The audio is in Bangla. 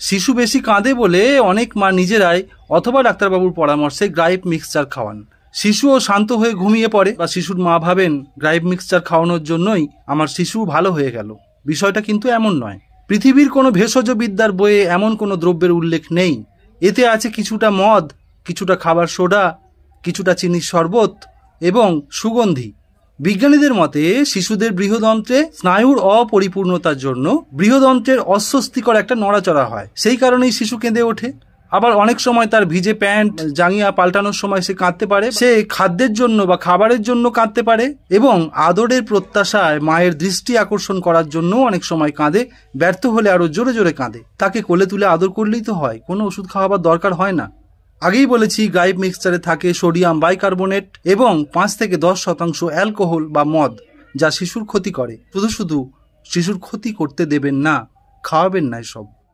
শিশু বেশি কাঁদে বলে অনেক মা নিজেরাই অথবা ডাক্তারবাবুর পরামর্শে গ্রাইপ মিক্সচার খাওয়ান। শিশুও শান্ত হয়ে ঘুমিয়ে পড়ে বা শিশুর মা ভাবেন গ্রাইপ মিক্সচার খাওয়ানোর জন্যই আমার শিশু ভালো হয়ে গেল। বিষয়টা কিন্তু এমন নয়। পৃথিবীর কোনো ভেষজ বিদ্যার বইয়ে এমন কোনো দ্রব্যের উল্লেখ নেই। এতে আছে কিছুটা মদ, কিছুটা খাবার সোডা, কিছুটা চিনির শরবত এবং সুগন্ধি। বিজ্ঞানীদের মতে শিশুদের বৃহদন্ত্রে স্নায়ুর অপরিপূর্ণতার জন্য বৃহদন্ত্রের অস্বস্তিকর একটা নড়াচড়া হয়, সেই কারণেই শিশু কেঁদে ওঠে। আবার অনেক সময় তার ভিজে প্যান্ট জাঙ্গিয়া পাল্টানোর সময় সে কাঁদতে পারে, সে খাদ্যের জন্য বা খাবারের জন্য কাঁদতে পারে এবং আদরের প্রত্যাশায় মায়ের দৃষ্টি আকর্ষণ করার জন্য অনেক সময় কাঁদে। ব্যর্থ হলে আরো জোরে জোরে কাঁদে। তাকে কোলে তুলে আদর করলেই তো হয়, কোনো ওষুধ খাওয়াবার দরকার হয় না। আগেই বলেছি গ্রাইপ মিক্সচারে থাকে সোডিয়াম বাইকার্বনেট এবং 5 থেকে 10% অ্যালকোহল বা মদ, যা শিশুর ক্ষতি করে। শুধু শিশুর ক্ষতি করতে দেবেন না, খাওয়াবেন না এসব।